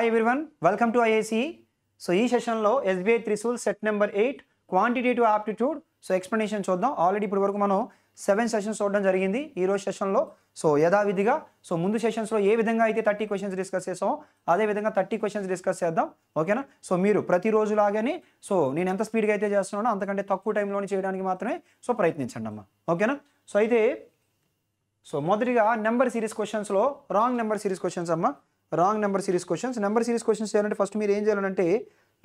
Hi everyone, welcome to IIC. So ఈ సెషన్లో SBI Trishul set number 8 quantitative aptitude so explanation చూద్దాం. Already ఇప్పుడు వరకు మనం 7 సెషన్స్ చూడడం జరిగింది. ఈ రోజు సెషన్లో సో యథావిధిగా సో ముందు సెషన్స్లో ఏ విధంగా అయితే 30 క్వశ్చన్స్ డిస్కస్ చేసామో అదే విధంగా 30 క్వశ్చన్స్ డిస్కస్ చేద్దాం. ఓకేనా? సో మీరు ప్రతిరోజు లాగానే సో నేను ఎంత స్పీడ్గా అయితే చేస్తున్నానో అంతకంటే తక్కువ టైంలోనే చేయడానికి మాత్రమే సో ప్రయత్నించండి అమ్మా. ఓకేనా? సో అయితే సో మొదటిగా నెంబర్ సిరీస్ క్వశ్చన్స్లో రాంగ్ నెంబర్ సిరీస్ క్వశ్చన్స్ అమ్మా. Wrong number series questions. Number series questions చేయాలంటే ఫస్ట్ మీరు ఏం చేయాలంటే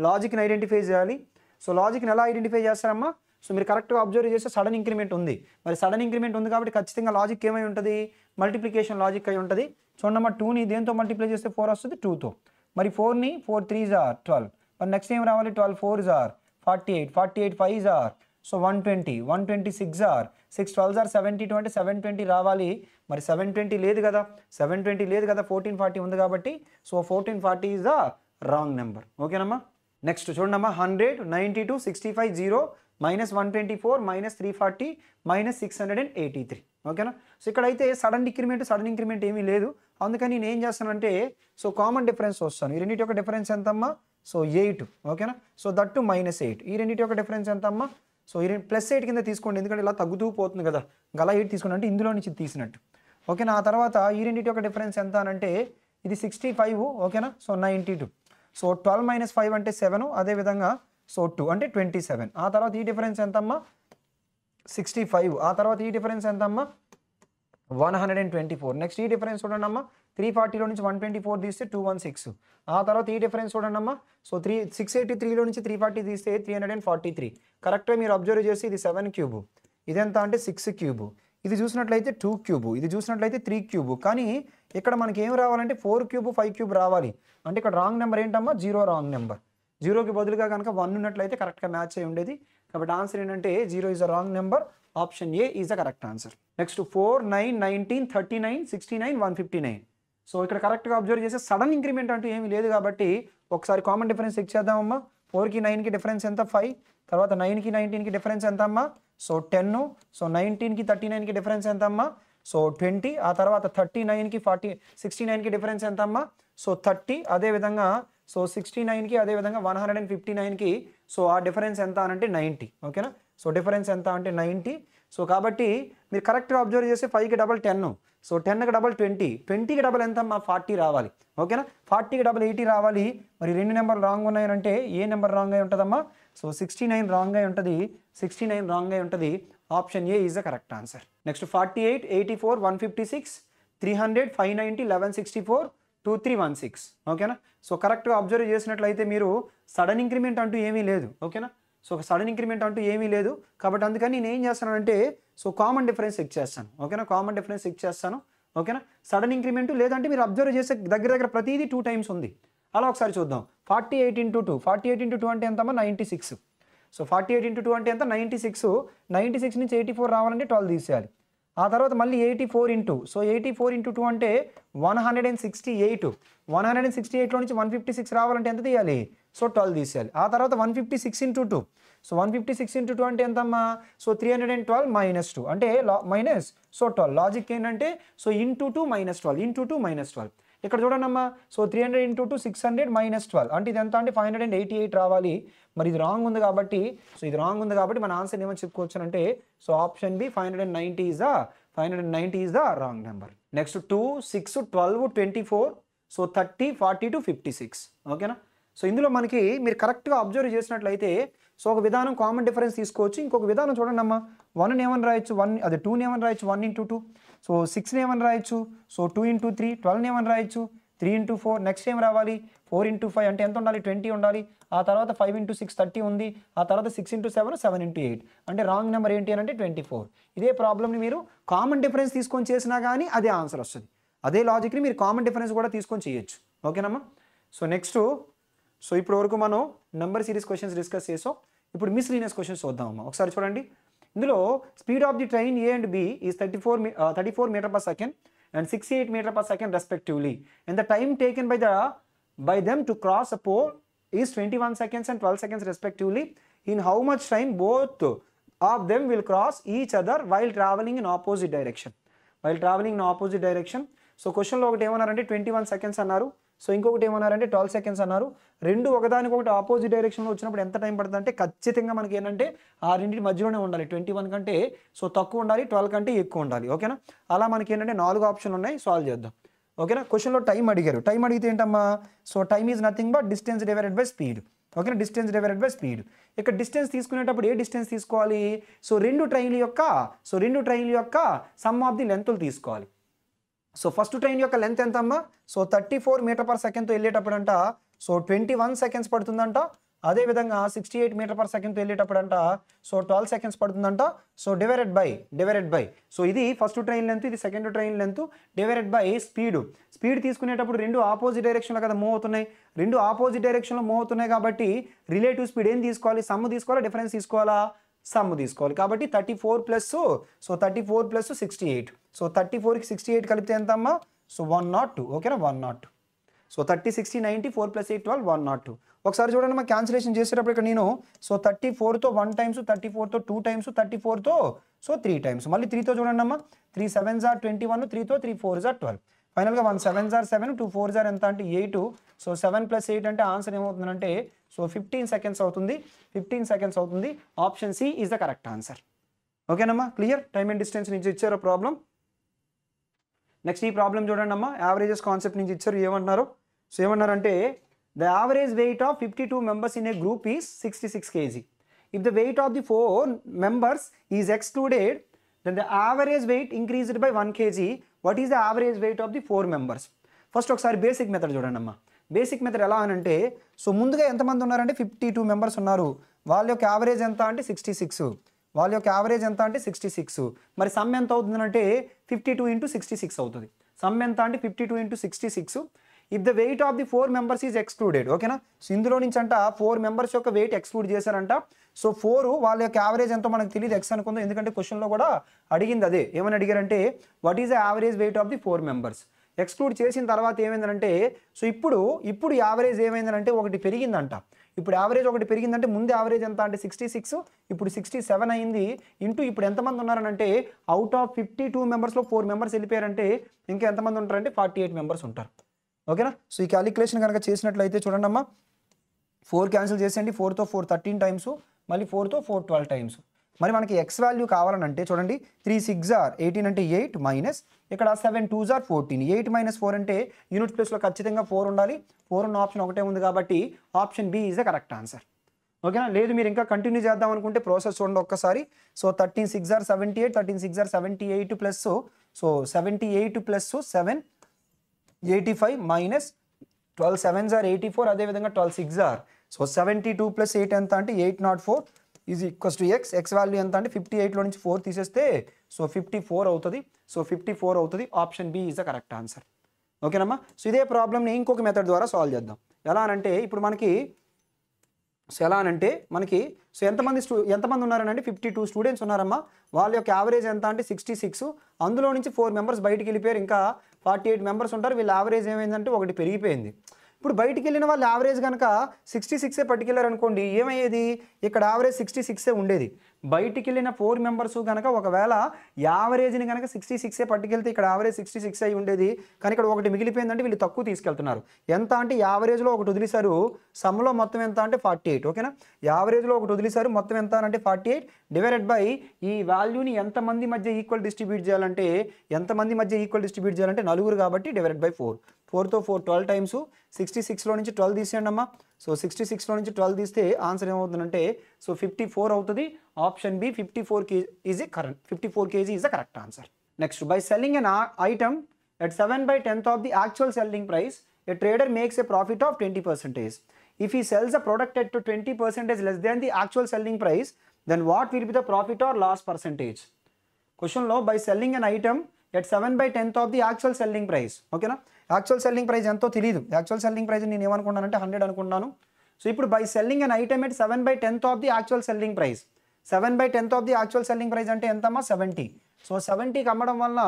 లాజిక్ని ఐడెంటిఫై చేయాలి. సో లాజిక్ని ఎలా ఐడెంటిఫై చేస్తారమ్మా? సో మీరు కరెక్ట్గా అబ్జర్వ్ చేస్తే సడన్ ఇంక్రిమెంట్ ఉంది. మరి సడన్ ఇంక్రిమెంట్ ఉంది కాబట్టి ఖచ్చితంగా లాజిక్ ఏమై ఉంటుంది? మల్టిప్లికేషన్ లాజిక్ అయి ఉంటుంది. చూడమ్మా, 2ని దేంతో మల్టిప్లై చేస్తే 4 వస్తుంది, 2తో. మరి 4ని 4 3s are 12. మరి నెక్స్ట్ ఏం రావాలి? 12 4s are 48, 48 5s are so 120, 126 are 6 12s are 72 అంటే 720 రావాలి. మరి 720 లేదు కదా, 720 లేదు కదా, 1440 ఉంది కాబట్టి so 1440 is the wrong number. ఓకేనమ్మా? నెక్స్ట్ చూడమ్మా, 100 92 65 0 -124 -340 -683. ఓకేనా? సో ఇక్కడైతే సడన్ ఇంక్రిమెంట్ ఏమీ లేదు. అందుకని నేను ఏం చేస్తానంటే సో కామన్ డిఫరెన్స్ వస్తాను. ఈ రెండింటి యొక్క డిఫరెన్స్ ఎంతమ్మా? సో 8. ఓకేనా? So that -8. ఈ రెండింటి యొక్క డిఫరెన్స్ ఎంతమ్మా? సో ఈ +8 కింద తీసుకోండి, ఎందుకంటే ఇలా తగ్గుతూ పోతుంది కదా. గలా 8 తీసుకోండి అంటే ఇందులో నుంచి తీసినట్టు. ఓకేనా? ఆ తర్వాత ఈ రెండింటి యొక్క డిఫరెన్స్ ఎంత అంటే ఇది 65. ఓకేనా? సో 92. సో 12 - 5 అంటే 7. అదేవిధంగా సో 2 అంటే 27. ఆ తర్వాత ఈ డిఫరెన్స్ ఎంతమ్మా? 65. ఆ తర్వాత ఈ డిఫరెన్స్ ఎంతమ్మా? 124. నెక్స్ట్ ఈ డిఫరెన్స్ చూడండి అమ్మా, 340లో నుంచి 124 తీస్తే 216. ఆ తర్వాత ఈ డిఫరెన్స్ చూడండి అమ్మా, సో 683లో నుంచి 340 తీస్తే 343. కరెక్ట్గా మీరు అబ్జర్వ్ చేసి ఇది 7 క్యూబ్, ఇదెంత అంటే 6 క్యూబ్, ఇది చూసినట్లయితే 2 క్యూబ్, ఇది చూసినట్లయితే 3 క్యూబ్. కానీ ఇక్కడ మనకి ఏం రావాలంటే 4 క్యూబ్ 5 క్యూబ్ రావాలి. అంటే ఇక్కడ రాంగ్ నెంబర్ ఏంటమ్మా? 0 రాంగ్ నెంబర్. 0కి బదులుగా కనుక 1 ఉన్నట్లయితే కరెక్ట్గా మ్యాచ్ అయి ఉండేది. కాబట్టి ఆన్సర్ ఏంటంటే 0 is a wrong number. Option A is the correct answer. Next 4 9 19 39 69 159. So ఇక్కడ కరెక్ట్గా అబ్జర్వ్ చేస్తే సడన్ ఇంక్రిమెంట్ అంటూ ఏమీ లేదు కాబట్టి ఒకసారి కామన్ డిఫరెన్స్ చెక్ చేద్దామమ్మా. 4కి 9కి డిఫరెన్స్ ఎంత? 5. తర్వాత 9కి 19కి డిఫరెన్స్ ఎంత అమ్మా? సో 10. సో 19కి 39కి డిఫరెన్స్ ఎంత అమ్మా? సో 20. ఆ తర్వాత 39కి 69కి డిఫరెన్స్ ఎంత అమ్మా? సో 30. అదేవిధంగా సో 69కి అదేవిధంగా 159కి సో ఆ డిఫరెన్స్ ఎంత అంటే 90. ఓకేనా? సో డిఫరెన్స్ ఎంత అంటే 90. సో కాబట్టి మీరు కరెక్ట్గా అబ్జర్వ్ చేస్తే 5కి డబల్ 10. సో 10కి డబల్ 20. 20కి డబల్ ఎంత అమ్మా? 40 రావాలి. ఓకేనా? 40కి డబల్ 80 రావాలి. మరి రెండు నెంబర్లు రాంగ్ ఉన్నాయంటే ఏ నెంబర్ రాంగ్ అయి ఉంటుందమ్మా? సో 69 రాంగ్ అయి ఉంటుంది. 69 రాంగ్ అయి ఉంటుంది. Option A is the correct answer. Next 48 84 156 300 590 1164 2316. ఓకేనా? సో కరెక్ట్గా అబ్జర్వ్ చేసినట్లయితే మీరు సడన్ ఇంక్రిమెంట్ అంటూ ఏమీ లేదు. ఓకేనా? సో సడన్ ఇంక్రిమెంట్ అంటూ ఏమీ లేదు కాబట్టి అందుకని నేను ఏం చేస్తానంటే సో కామన్ డిఫరెన్స్ చెక్ చేస్తాను. ఓకేనా? కామన్ డిఫరెన్స్ చెక్ చేస్తాను. ఓకేనా? సడన్ ఇంక్రిమెంట్ లేదంటే మీరు అబ్జర్వ్ చేసే దగ్గర ప్రతిదీ 2 టైమ్స్ ఉంది. అలా ఒకసారి చూద్దాం. 48 × 2 48 × 2 అంటే ఎంతమ్మా? 96. సో 48 × 2 అంటే ఎంత? 96. 96 నుంచి 84 రావాలంటే 12 తీసేయాలి. ఆ తర్వాత మళ్ళీ 84 ఇంటూ సో 84 × 2 అంటే 168. 168లో నుంచి 156 రావాలంటే ఎంత తీయాలి? సో 12 తీసేయాలి. ఆ తర్వాత 156 × 2. సో 156 × 2 అంటే ఎంతమ్మా? సో 312 - 2 అంటే మైనస్ సో 12. లాజిక్ ఏంటంటే సో ఇంటూ 2 - 12 ఇంటూ 2 - 12. ఇక్కడ చూడండి అమ్మా, సో 300 × 2 600 - 12 అంటే ఇది ఎంత అంటే 588 రావాలి. మరి ఇది రాంగ్ ఉంది కాబట్టి సో ఇది రాంగ్ ఉంది కాబట్టి మన ఆన్సర్ ఏమని చెప్పుకోవచ్చు అంటే so option B 590 is the wrong number. Next 2 6 12 24 so 30 40 to 56. ఓకేనా? సో ఇందులో మనకి మీరు కరెక్ట్గా అబ్జర్వ్ చేసినట్లయితే సో ఒక విధానం కామన్ డిఫరెన్స్ తీసుకోవచ్చు. ఇంకొక విధానం చూడండి అమ్మా, 1ని ఏమని రాయొచ్చు? 1 అదే 2ని ఏమని రాయొచ్చు? 1 × 2. సో 6ని ఏమని రాయొచ్చు? సో 2 × 3. 12ని ఏమని రాయొచ్చు? 3 × 4. నెక్స్ట్ ఏం రావాలి? 4 × 5 అంటే ఎంత ఉండాలి? 20 ఉండాలి. ఆ తర్వాత 5 × 6 30 ఉంది. ఆ తర్వాత 6 × 7 7 × 8 అంటే రాంగ్ నెంబర్ ఏంటి అని అంటే 24. ఇదే ప్రాబ్లమ్ని మీరు కామన్ డిఫరెన్స్ తీసుకొని చేసినా కానీ అదే ఆన్సర్ వస్తుంది. అదే లాజిక్ని మీరు కామన్ డిఫరెన్స్ కూడా తీసుకొని చేయొచ్చు. ఓకేనమ్మా? సో నెక్స్ట్ సో ఇప్పుడు వరకు మనం నెంబర్ సిరీస్ క్వశ్చన్స్ డిస్కస్ చేసాం. ఇప్పుడు మిస్లీనియస్ క్వశ్చన్స్ చూద్దామమ్మా. ఒకసారి చూడండి. ఇందులో speed of the train A and B is 34 m/s and 68 m/s respectively, and the time taken by them to cross a pole is 21 seconds and 12 seconds respectively. In how much time both of them will cross each other while traveling in opposite direction? So question లో ఒకటి ఏమన్నారంటే 21 seconds అన్నారు. So ఇంకొకటి ఏమన్నారంటే 12 seconds అన్నారు. రెండు ఒకదానికొకటి opposite డైరెక్షన్లో వచ్చినప్పుడు ఎంత టైం పడుతుంది అంటే ఖచ్చితంగా మనకి ఏంటంటే ఆ రెండింటి మధ్యలోనే ఉండాలి. 21 కంటే సో తక్కువ ఉండాలి, 12 కంటే ఎక్కువ ఉండాలి. ఓకేనా? అలా మనకి ఏంటంటే 4 ఆప్షన్లు ఉన్నాయి, సాల్వ్ చేద్దాం. ఓకేనా? క్వశ్చన్లో టైం అడిగారు. టైం అడిగితే ఏంటమ్మా? So time is nothing but distance divided by speed. ఓకేనా? Distance divided by speed. ఇక్కడ డిస్టెన్స్ తీసుకునేటప్పుడు ఏ డిస్టెన్స్ తీసుకోవాలి? సో రెండు ట్రైన్ల యొక్క సమ్ ఆఫ్ ది లెంత్లు తీసుకోవాలి. సో ఫస్ట్ ట్రైన్ యొక్క లెంత్ ఎంత అమ్మా? సో 34 మీటర్ పర్ సెకండ్తో వెళ్ళేటప్పుడు అంట సో 21 సెకండ్స్ పడుతుందంట. అదేవిధంగా 68 మీటర్ పర్ సెకండ్తో వెళ్ళేటప్పుడు అంట సో 12 సెకండ్స్ పడుతుందంట. సో డివైడెడ్ బై సో ఇది ఫస్ట్ ట్రైన్ లెంత్, ఇది second train length, divided by speed తీసుకునేటప్పుడు రెండు ఆపోజిట్ డైరెక్షన్లో కదా మూవ్ అవుతున్నాయి. రెండు ఆపోజిట్ డైరెక్షన్లో మూవ్ అవుతున్నాయి కాబట్టి రిలేటివ్ స్పీడ్ ఏం తీసుకోవాలి? సమ్ తీసుకోవాలా, డిఫరెన్స్ తీసుకోవాలా? సమ్ తీసుకోవాలి. కాబట్టి 34 ప్లస్ 68. సో 34కి 68 కలిపితే ఎంత అమ్మా? సో 102. ఓకేనా? 102. సో 30, 60, 90, 4 + 8, 12, 102. ఒకసారి చూడండి మా క్యాన్సిలేషన్ చేసేటప్పుడు ఇక్కడ నేను సో 34తో 1 టైమ్స్, 34తో 2 టైమ్స్, 34తో సో 3 టైమ్స్, మళ్ళీ 3తో చూడండి అమ్మా. 3 7s are 21, 3తో 3 4s are 12. ఫైనల్గా 1 7s are 7, 2 4s are ఎంత అంటే 8. సో 7 + 8 అంటే ఆన్సర్ ఏమవుతుందంటే సో 15 సెకండ్స్ అవుతుంది. 15 సెకండ్స్ అవుతుంది. Option C is the correct answer. ఓకేనమ్మా? క్లియర్? టైమ్ అండ్ డిస్టెన్స్ నుంచి ఇచ్చారు ప్రాబ్లం. నెక్స్ట్ ఈ ప్రాబ్లం చూడండి అమ్మా. యావరేజెస్ కాన్సెప్ట్ నుంచి ఇచ్చారు. ఏమంటున్నారు? సో ఏమన్నారంటే the average weight of 52 members in a group is 66 kg. If the weight of the 4 members is excluded then the average weight increased by 1 kg. What is the average weight of the 4 members? First ఒకసారి basic method చూడండి అమ్మా. Basic method ఎలా అనంటే so ముందుగా ఎంతమంది ఉన్నారంటే 52 members ఉన్నారు. వాళ్ళ యొక్క యావరేజ్ ఎంత అంటే 66. వాళ్ళ యొక్క యావరేజ్ ఎంత అంటే 66. మరి సమ్ ఎంత అవుతుందంటే 52 × 66 అవుతుంది. సమ్ ఎంత అంటే 52 × 66. If the weight of the 4 members is excluded. ఓకేనా? సో ఇందులో నుంచి అంట 4 మెంబర్స్ యొక్క వెయిట్ ఎక్స్క్లూడ్ చేశారంట. సో 4 వాళ్ళ యొక్క యావరేజ్ ఎంతో మనకు తెలియదు, ఎక్స్ అనుకుందాం, ఎందుకంటే క్వశ్చన్లో కూడా అడిగింది అదే. ఏమని అడిగారంటే what is the average weight of the 4 members? Exclude చేసిన తర్వాత ఏమైందంటే సో ఇప్పుడు యావరేజ్ ఏమైందంటే ఒకటి పెరిగిందంట. ఇప్పుడు యావరేజ్ ఒకటి పెరిగిందంటే ముందు యావరేజ్ ఎంత అంటే 66, ఇప్పుడు 67 అయింది. ఇప్పుడు ఎంతమంది ఉన్నారనంటే అవుట్ ఆఫ్ 52 మెంబర్స్లో 4 మెంబర్స్ వెళ్ళిపోయారంటే ఇంకా ఎంతమంది ఉంటారంటే 48 మెంబర్స్ ఉంటారు. ఓకేనా? సో ఈ క్యాలిక్యులేషన్ కనుక చేసినట్లయితే చూడండి అమ్మా. 4 క్యాన్సిల్ చేసేయండి. 4తో 4 13 టైమ్స్, మళ్ళీ 4తో 4 12 టైమ్స్. మరి మనకి ఎక్స్ వాల్యూ కావాలనంటే చూడండి 3 6 are 18 అంటే 8 మైనస్ ఇక్కడ 7 2s are 14. 8 - 4 అంటే యూనిట్ ప్లేస్లో ఖచ్చితంగా 4 ఉండాలి. 4 ఉన్న ఆప్షన్ ఒకటే ఉంది కాబట్టి option B is the correct answer. ఓకేనా? లేదు మీరు ఇంకా కంటిన్యూ చేద్దాం అనుకుంటే ప్రాసెస్ చూడండి ఒక్కసారి. So 13 6 are 78, 13 6 are 78 plus so 78 plus 7 85 minus 12 7s are 84. అదేవిధంగా 12 6s are సో 72 + 8 ఎంత అంటే 804 is equals to X. X value ఎంత అంటే 58లో నుంచి 4 తీసేస్తే సో 54 అవుతుంది. సో 54 అవుతుంది. Option B is the correct answer. ఓకేనమ్మా? సో ఇదే ప్రాబ్లమ్ని ఇంకొక మెథడ్ ద్వారా సాల్వ్ చేద్దాం. ఎలా అంటే ఇప్పుడు మనకి సో ఎంతమంది ఉన్నారనంటే 52 స్టూడెంట్స్ ఉన్నారమ్మా. వాళ్ళ యొక్క యావరేజ్ ఎంత అంటే 66. అందులో నుంచి 4 మెంబర్స్ బయటికి వెళ్ళిపోయారు. ఇంకా 48 మెంబర్స్ ఉంటారు. వీళ్ళ యావరేజ్ ఏమైందంటే ఒకటి పెరిగిపోయింది. ఇప్పుడు బయటికి వెళ్ళిన వాళ్ళ యావరేజ్ కనుక 66 పట్టుకెళ్ళారు అనుకోండి, ఏమయ్యేది? ఇక్కడ యావరేజ్ 66 ఉండేది. బయటికి వెళ్ళిన 4 మెంబర్స్ కనుక ఒకవేళ యావరేజ్ని కనుక 66 పట్టుకెళ్తే ఇక్కడ యావరేజ్ 66 అయి ఉండేది. కానీ ఇక్కడ ఒకటి మిగిలిపోయిందంటే వీళ్ళు తక్కువ తీసుకెళ్తున్నారు. ఎంత అంటే యావరేజ్లో ఒకటి వదిలేశారు, సమ్లో మొత్తం ఎంత అంటే 48. ఓకేనా? యావరేజ్లో ఒకటి వదిలేశారు, మొత్తం ఎంత అంటే 48 డివైడెడ్ బై ఈ వాల్యూని ఎంతమంది మధ్య ఈక్వల్ డిస్ట్రిబ్యూట్ చేయాలంటే నలుగురు కాబట్టి డివైడెడ్ బై 4. 4తో 4 12 టైమ్స్. 66లో నుంచి 12 తీసేయండి అమ్మా. సో 66లో నుంచి 12 తీస్తే ఆన్సర్ ఏమవుతుందంటే సో 54 అవుతుంది. Option B 54 kg is the correct answer. Next, by selling an item at 7/10th of the actual selling price, a trader makes a profit of 20%. If he sells the product at 20% less than the actual selling price, then what will be the profit or loss percentage? Question లో by selling an item at 7/10th of the actual selling price. ఓకేనా? Actual selling price ఎంతో తెలియదు. Actual selling price నేను ఏమనుకున్నానంటే 100 అనుకున్నాను. So ఇప్పుడు by selling an item at 7/10th of the actual selling price. 7/10th of the actual selling price అంటే ఎంతమ్మా? 70. So 70కి అమ్మడం వల్ల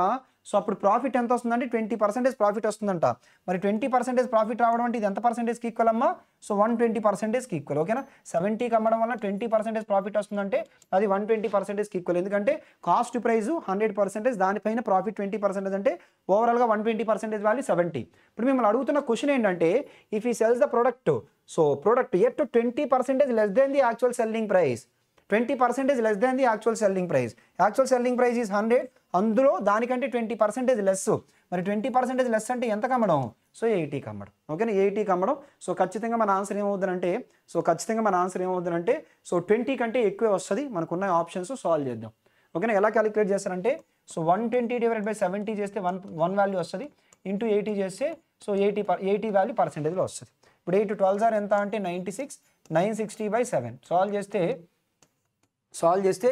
సో అప్పుడు ప్రాఫిట్ ఎంత వస్తుందంటే 20% ప్రాఫిట్ వస్తుందంట. మరి 20% ప్రాఫిట్ రావడం అంటే ఇది ఎంత పర్సెంటేజ్కి ఈక్వల్ అమ్మా? సో 120%కి ఈక్వల్. ఓకేనా, 70కి అమ్మడం వల్ల 20% ప్రాఫిట్ వస్తుందంటే అది 120%కి ఈక్వల్. ఎందుకంటే కాస్ట్ ప్రైస్ 100%, దానిపైన ప్రాఫిట్ 20% అంటే ఓవరాల్గా 120% వాల్యూ 70. ఇప్పుడు మిమ్మల్ని అడుగుతున్న క్వశ్చన్ ఏంటంటే ఇఫ్ ఈ cells the product, so product at 20% less than the actual selling price, 20% less than the actual selling price. Actual selling price is 100, అందులో దానికంటే 20% లెస్. మరి 20% లెస్ అంటే ఎంత కమ్మడం? సో 80కి అమ్మడం. ఓకేనా, 80కి అమ్మడం. సో ఖచ్చితంగా మన ఆన్సర్ ఏమవుతుందంటే సో 20 కంటే ఎక్కువే వస్తుంది. మనకున్న ఆప్షన్స్ సాల్వ్ చేద్దాం. ఓకేనా, ఎలా క్యాలిక్యులేట్ చేస్తారంటే సో 120 డివైడెడ్ బై 70 చేస్తే 1 వాల్యూ వస్తుంది, ఇంటూ 80 చేస్తే సో 80 వాల్యూ పర్సెంటేజ్లో వస్తుంది. ఇప్పుడు 8 12 ఆర్ ఎంత అంటే 96, 960/7 సాల్వ్ చేస్తే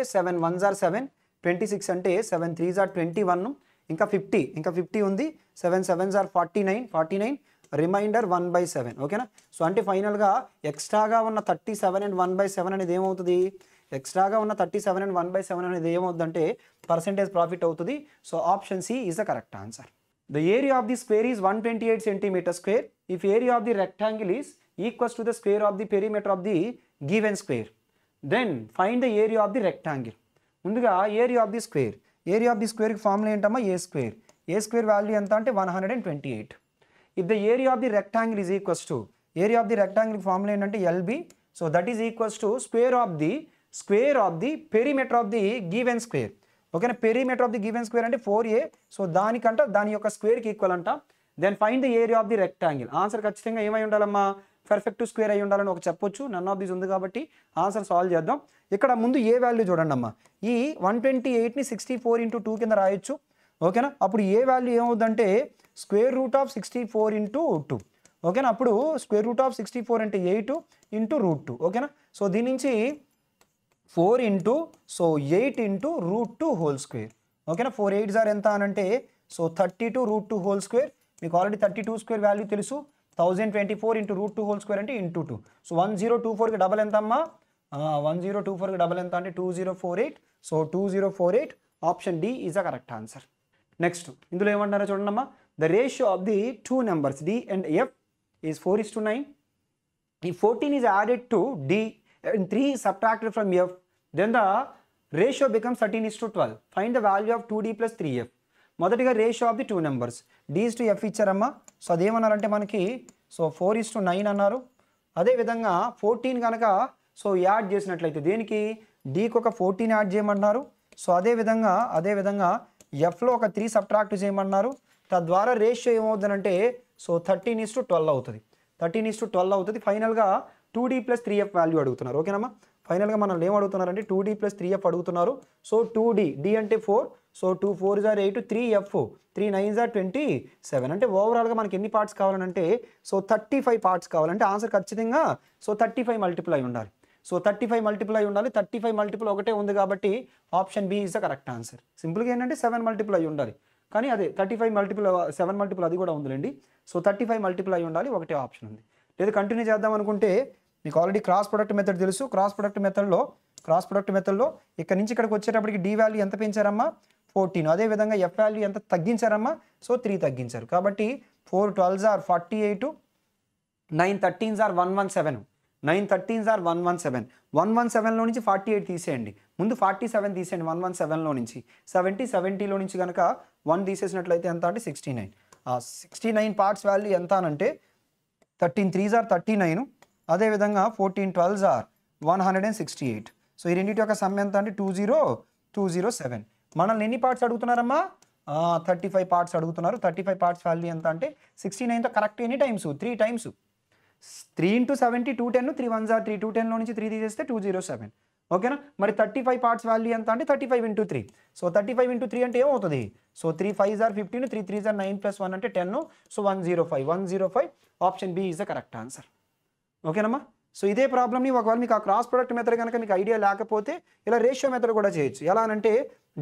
7 1s are 7, 26 అంటే 7 3s are 21, ఇంకా 50 ఉంది, 7 7s are 49, రిమైండర్ 1/7. ఓకేనా, సో అంటే ఫైనల్గా ఎక్స్ట్రాగా ఉన్న 37 and 1/7 అనేది ఏమవుతుంది? ఎక్స్ట్రాగా ఉన్న 37 and 1/7 అనేది ఏమవుతుందంటే పర్సెంటేజ్ ప్రాఫిట్ అవుతుంది. So option C is the correct answer. The area of the square is 128 centimeter square if area of the rectangle is equals to the square of the perimeter of the given square. Then find the area of the rectangle. ముందుగా area of the స్క్వేర్కి formula ఏంటమ్మా? A square value ఎంత అంటే 128. If the area of the rectangle is equals to, area of the rectangle formula ఏంటంటే LB. So that is equals to square of the perimeter of the given square. ఓకేనా, perimeter of the given square అంటే 4a. So దాని యొక్క స్క్వేర్కి equal అంట. Then find the area of the rectangle. Answer ఖచ్చితంగా ఏమై ఉండాలమ్మా? పర్ఫెక్ట్ స్క్వేర్ అయి ఉండాలని ఒక చెప్పొచ్చు. నన్ ఆఫ్ దీస్ ఉంది కాబట్టి ఆన్సర్ సాల్వ్ చేద్దాం. ఇక్కడ ముందు ఏ వాల్యూ చూడండి అమ్మా. ఈ 128ని 64 into 2 కింద రాయొచ్చు. ఓకేనా, అప్పుడు ఏ వాల్యూ ఏమవుతుందంటే స్క్వేర్ రూట్ ఆఫ్ 64 into 2. ఓకేనా, అప్పుడు స్క్వేర్ రూట్ ఆఫ్ 64 అంటే 8 into √2. ఓకేనా, సో దీని నుంచి 4 into 8 into √2 హోల్ స్క్వేర్. ఓకేనా, 4 8s are ఎంత అనంటే సో 32 √2 హోల్ స్క్వేర్. మీకు ఆల్రెడీ 32 స్క్వేర్ వాల్యూ తెలుసు. 1024 into √2 హోల్ స్క్వేర్ అంటే into 2. సో 1024కి డబల్ ఎంత అమ్మా? 1024కి డబల్ ఎంత అంటే 2048. So 2048 option D is the correct answer. Next ఇందులో ఏమంటారో చూడండి అమ్మా. The ratio of the two numbers D and F is 4:9. If 14 is added to D and 3 is subtracted from F, then the ratio becomes 13:12. Find the value of 2D plus 3F. మొదటిగా ratio of the two numbers D's to F ఇచ్చారమ్మా. So అదేమన్నారంటే మనకి so 4:9 అన్నారు. అదేవిధంగా 14 కనుక so add చేసినట్లయితే దేనికి? డీకి ఒక 14 యాడ్ చేయమన్నారు. సో అదేవిధంగా ఎఫ్లో ఒక 3 సబ్ట్రాక్ట్ చేయమన్నారు. తద్వారా రేషియో ఏమవుతుందంటే సో 13:12 అవుతుంది. 13:12 అవుతుంది. ఫైనల్గా 2D plus 3F వాల్యూ అడుగుతున్నారు. ఓకేనమ్మా, ఫైనల్గా మనల్ని ఏం అడుగుతున్నారంటే 2D plus 3F అడుగుతున్నారు. సో 2D, D అంటే 4, so 2 4s are 8, 3F 3 9s are 27. అంటే ఓవరాల్గా మనకి ఎన్ని పార్ట్స్ కావాలంటే సో 35 పార్ట్స్ కావాలంటే ఆన్సర్ ఖచ్చితంగా సో 35 మల్టిపుల్ అయి ఉండాలి. సో 35 మల్టిపుల్ అయి ఉండాలి. 35 మల్టిపుల్ ఒకటే ఉంది కాబట్టి option B is the correct answer. సింపుల్గా ఏంటంటే 7 మల్టిపుల్ అయి ఉండాలి. కానీ అదే 35 మల్టిపుల్ 7 మల్టిపుల్ అది కూడా ఉందిలేండి. సో 35 మల్టిపుల్ అయి ఉండాలి, ఒకటే ఆప్షన్ ఉంది. లేదు కంటిన్యూ చేద్దాం అనుకుంటే మీకు ఆల్రెడీ క్రాస్ ప్రొడక్ట్ మెథడ్ తెలుసు. క్రాస్ ప్రొడక్ట్ మెథడ్లో ఇక్కడ నుంచి ఇక్కడికి వచ్చేటప్పటికి డి వాల్యూ ఎంత పెంచారమ్మా? 14. అదేవిధంగా ఎఫ్ వాల్యూ ఎంత తగ్గించారమ్మా? సో 3 తగ్గించారు. కాబట్టి 4 12s are 48, 9 13s are 117. 9 13s are 117. 117లో నుంచి 48 తీసేయండి. ముందు 47 తీసేయండి 117లో నుంచి. 70లో నుంచి కనుక 1 తీసేసినట్లయితే ఎంత అంటే 69. 69 పార్ట్స్ వాల్యూ ఎంత అనంటే 13 3s are 39. అదేవిధంగా 14 12s are 168. సో ఈ రెండింటి యొక్క సమ్ ఎంత అంటే 20207. మనల్ని ఎన్ని పార్ట్స్ అడుగుతున్నారమ్మా? 35 పార్ట్స్ అడుగుతున్నారు. 35 పార్ట్స్ వాల్యూ ఎంత అంటే 69తో కరెక్ట్ ఎన్ని times? 3 times. 3 into 70 210, 3 1s are 3, 210లో నుంచి 3 తీసేస్తే 207. ఓకేనా, మరి 35 పార్ట్స్ వాల్యూ ఎంత అంటే 35 into 3. సో 35 into 3 అంటే ఏమవుతుంది? So 3 5s are 15, 3 3s are 9 plus 1 అంటే 10. So 105 option B is the correct answer. ఓకేనమ్మా, సో ఇదే ప్రాబ్లమ్ని ఒకవేళ మీకు ఆ క్రాస్ ప్రొడక్ట్ మెథడ్ కనుక మీకు ఐడియా లేకపోతే ఇలా రేషియో మెథడ్ కూడా చేయొచ్చు. ఎలా అంటే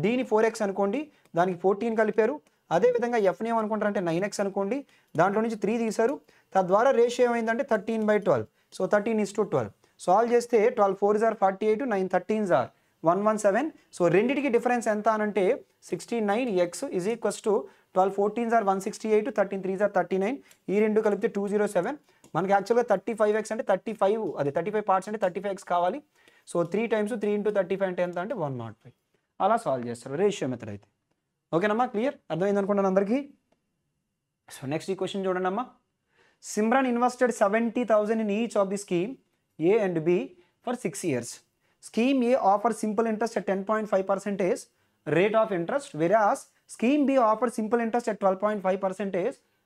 డీని 4x అనుకోండి, దానికి 14 కలిపారు. అదేవిధంగా ఎఫ్ని ఏమనుకుంటారంటే 9x అనుకోండి, దాంట్లో నుంచి 3 తీశారు. తద్వారా రేషియో ఏమైందంటే 13/12. సో 13:12. సాల్వ్ చేస్తే 12 4s are 48, 9 13s are 117. So రెండిటికి డిఫరెన్స్ ఎంత అనంటే 69x is equals to 12 14s are 168, 13 3s are 39, ఈ రెండు కలిపితే 207. మనకి యాక్చువల్గా 35x అంటే 35, అదే 35 పార్ట్స్ అంటే 35x కావాలి. సో 3 times 3 into 35 అంటే ఎంత అంటే 105. అలా సాల్వ్ చేస్తారు రేషియో మెథడ్ అయితే. ఓకేనమ్మా, క్లియర్, అర్థమైంది అనుకుంటాను అందరికీ. సో నెక్స్ట్ ఈ క్వశ్చన్ చూడండి అమ్మా. Simran invested 70,000 in each of the scheme A and B for 6 years. Scheme A offers simple interest at 10.5% rate of interest, whereas Scheme B offers simple interest at 12.5%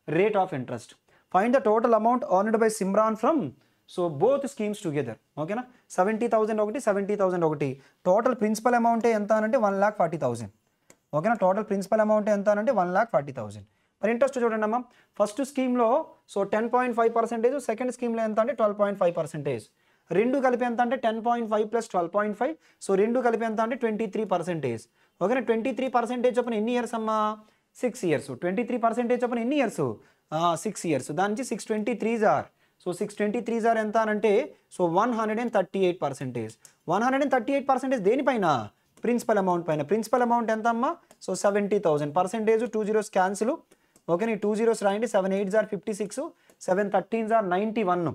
rate of interest. Find the total amount earned by Simran from both schemes together. Okay na, 70,000 ఒకటి 70,000 ఒకటి. Total principal amount ఎంత అంటే 1,40,000. Okay నా, total principal amount ఎంత అంటే 1,40,000. మరి interest చూడండి అమ్మా, ఫస్ట్ స్కీమ్లో 10.5%, సెకండ్ స్కీమ్లో ఎంత అంటే 12.5%. రెండు కలిపి ఎంత అంటే 10.5 + 12.5, సో రెండు కలిపి ఎంత అంటే 23%. ఓకేనా, 23% చొప్పున ఎన్ని ఇయర్స్ అమ్మా? 6 years. 23% చొప్పున ఎన్ని ఇయర్స్? 6 years. దాని నుంచి 623s are, so 623s are ఎంత అనంటే 138%. 138% దేనిపైన? ప్రిన్సిపల్ అమౌంట్ పైన. ప్రిన్సిపల్ అమౌంట్ ఎంత అమ్మా? 70,000. Percentage 2 zeros cancel. ఓకేనా, 2 zeros రాయండి. 7 8s ఆర్ 56, 7 13s ఆర్ 91.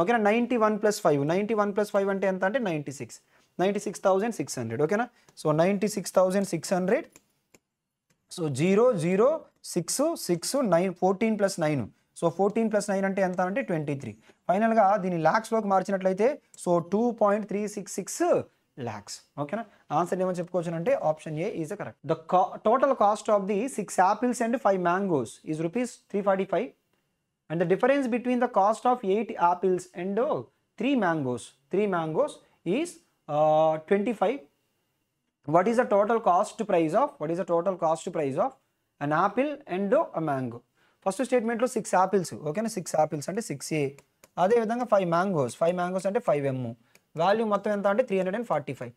ఓకేనా, 91 + 5, 91 + 5 అంటే ఎంత అంటే 96, 96,600. ఓకేనా, సో 96,600. సో 0 0 6 6 9, 14 + 9, సో 14 + 9 అంటే ఎంత అంటే 23. ఫైనల్గా దీన్ని ల్యాక్స్లోకి మార్చినట్లయితే 2.366 lakhs. ఓకేనా, ఆన్సర్ ఏమని చెప్పుకోవచ్చు అంటే option A is correct. The total cost of the 6 apples and 5 mangoes is ₹345, and the difference between the cost of 8 apples and 3 mangoes is 25. What is the total cost price of an apple and a mango? First స్టేట్మెంట్లో 6 apples. ఓకేనా, 6 apples అంటే 6A. అదేవిధంగా 5 mangoes అంటే 5M. Value మొత్తం ఎంత అంటే 345.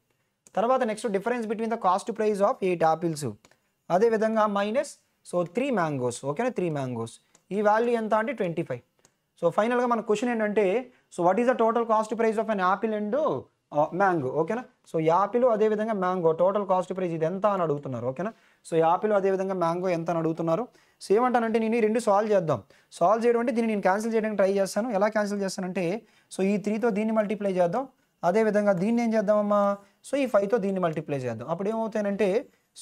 తర్వాత next difference between the cost price of 8 apples, అదేవిధంగా మైనస్ 3 mangoes. ఓకేనా, 3 mangoes, ఈ వాల్యూ ఎంత అంటే 25. సో ఫైనల్గా మన క్వశ్చన్ ఏంటంటే what is the total cost price of an apple and mango. ఓకేనా, సో యాపిల్ అదేవిధంగా మ్యాంగో టోటల్ కాస్ట్ ప్రైస్ ఇది ఎంత అని అడుగుతున్నారు. ఓకేనా, సో యాపిల్ అదేవిధంగా మ్యాంగో ఎంత అని అడుగుతున్నారు. సో ఏమంటానంటే నేను ఈ రెండు సాల్వ్ చేయడం అంటే దీన్ని నేను క్యాన్సిల్ చేయడానికి ట్రై చేస్తాను. ఎలా క్యాన్సిల్ చేస్తానంటే ఈ 3తో దీన్ని మల్టిప్లై చేద్దాం, అదేవిధంగా దీన్ని ఏం చేద్దామమ్మా, ఈ 5తో దీన్ని మల్టిప్లై చేద్దాం. అప్పుడు ఏమవుతాయంటే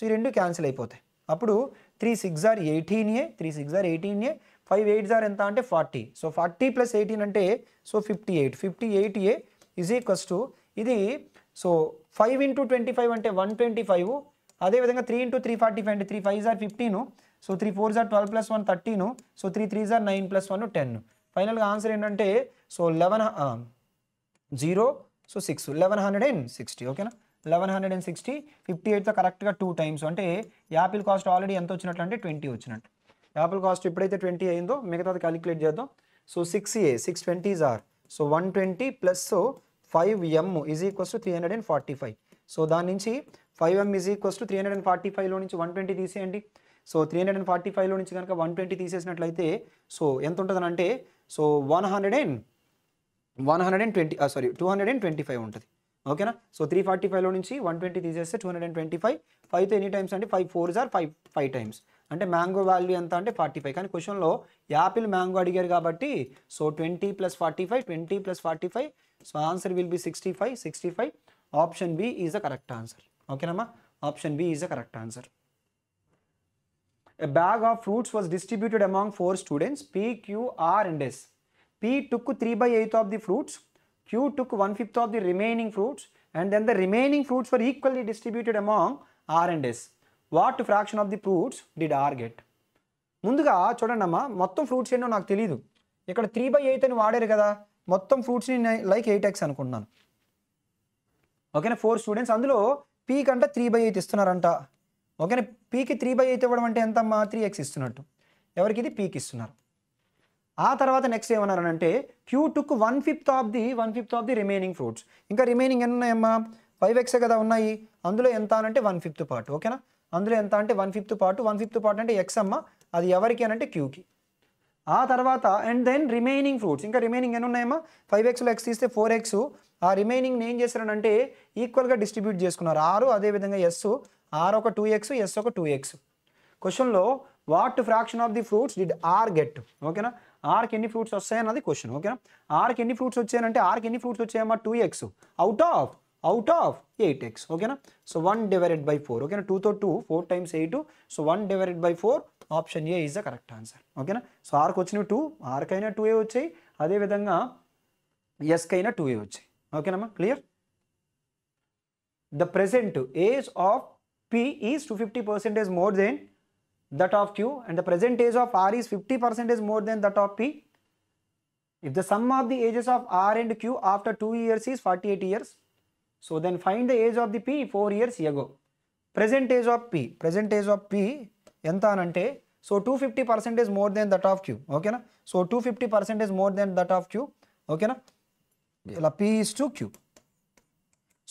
ఈ రెండు క్యాన్సిల్ అయిపోతాయి. అప్పుడు 3 6s are 18A, 5 8s are ఎంత అంటే 40. సో 40 + 18 అంటే 58A ఈజ్ ఈక్వల్స్ టు ఇది 5 × 25 అంటే 125. అదేవిధంగా 3 × 345 అంటే 3 5s are 15, so 3 4s are 12 + 1 13, so 3 3s are 9 + 1 10. ఫైనల్గా ఆన్సర్ ఏంటంటే 1160. ఓకేనా, 1160. 58తో కరెక్ట్గా 2 times అంటే యాపిల్ కాస్ట్ ఆల్రెడీ ఎంత వచ్చినట్లు అంటే 20 వచ్చినట్టు. యాపిల్ కాస్ట్ ఎప్పుడైతే 20 అయిందో మిగతాది క్యాలిక్యులేట్ చేద్దాం. So 6A 6 20s are 120 + 5M is equals to 345. So దాని నుంచి 5M ఈజ్ ఈక్వల్స్ టు 345లో నుంచి 120 తీసేయండి. సో 345లో నుంచి కనుక 120 తీసేసినట్లయితే ఎంత ఉంటుందని అంటే 225 ఉంటుంది. ఓకేనా, సో 345లో నుంచి 120 తీసేస్తే 225. 5తో ఎనీ టైమ్స్ అంటే 5 4s ఆర్ 5 times అంటే మ్యాంగో వాల్యూ ఎంత అంటే 45. కానీ క్వశ్చన్లో యాపిల్ మ్యాంగో అడిగారు కాబట్టి 20 + 45. So answer will be 65. Option B is the correct answer. ఓకేనమ్మా, option B is the correct answer. A bag of fruits was distributed among 4 students, P, Q, R and S. P took 3/8 of the fruits, Q took 1/5 of the remaining fruits, and then the remaining fruits were equally distributed among R and S. What fraction of the fruits did R get? ముందుగా చూడండి అమ్మా, మొత్తం fruits ఏంటో నాకు తెలియదు. ఇక్కడ 3/8 అని వాడారు కదా, మొత్తం ఫ్రూట్స్ని లైక్ 8x అనుకుంటున్నాను. ఓకేనా, 4 స్టూడెంట్స్, అందులో P కంటే 3/8 ఇస్తున్నారంట. ఓకేనా, Pకి 3/8 ఇవ్వడం అంటే ఎంతమ్మా? 3x ఇస్తున్నట్టు. ఎవరికి? ఇది Pకి ఇస్తున్నారు. ఆ తర్వాత నెక్స్ట్ ఏమన్నారనంటే Q took 1/5 of the remaining fruits. ఇంకా రిమైనింగ్ ఎన్ని ఉన్నాయమ్మా? 5x కదా ఉన్నాయి. అందులో ఎంత అనంటే 1/5 పార్ట్. ఓకేనా, అందులో ఎంత అంటే 1/5 పార్ట్. 1/5 పార్ట్ అంటే x అమ్మ, అది ఎవరికి అనంటే Qకి. ఆ తర్వాత అండ్ దెన్ రిమైనింగ్ ఫ్రూట్స్, ఇంకా రిమైనింగ్ ఎన్ని ఉన్నాయమ్మా? 5xలో x తీస్తే 4x, ఆ రిమైనింగ్ ఏం చేశారనంటే ఈక్వల్గా డిస్ట్రిబ్యూట్ చేసుకున్నారు. ఆరు అదేవిధంగా ఎస్, ఆర్ ఒక 2x, ఎస్ ఒక 2x. క్వశ్చన్లో what fraction of the fruits did R get, ఓకేనా. ఆర్కి ఎన్ని ఫ్రూట్స్ వస్తాయన్నది క్వశ్చన్, ఓకేనా. ఆర్కి ఎన్ని ఫ్రూట్స్ వచ్చాయంటే ఆర్కి ఎన్ని fruits వచ్చాయమ్మా 2x out of 8x, ఓకేనా. సో 1/4, ఓకేనా. 2తో 2, 4 times 8, so 1/4. Option A is the correct answer, ఓకేనా. సో ఆర్కి వచ్చినవి 2, ఆర్కైనా 2 వచ్చాయి, అదేవిధంగా ఎస్కైనా 2 వచ్చాయి, ఓకేనమ్మా. Clear. The present age of P is 250% more than that of Q, and the present age of R is 50% more than that of P. If the sum of the ages of R and Q after 2 years is 48 years, so then find the age of the P 4 years ago. Present age of P ఎంత అనంటే so 250% more than that of Q, ఓకేనా. So 250% more than that of Q, ఓకేనా. ఇలా P is to Q.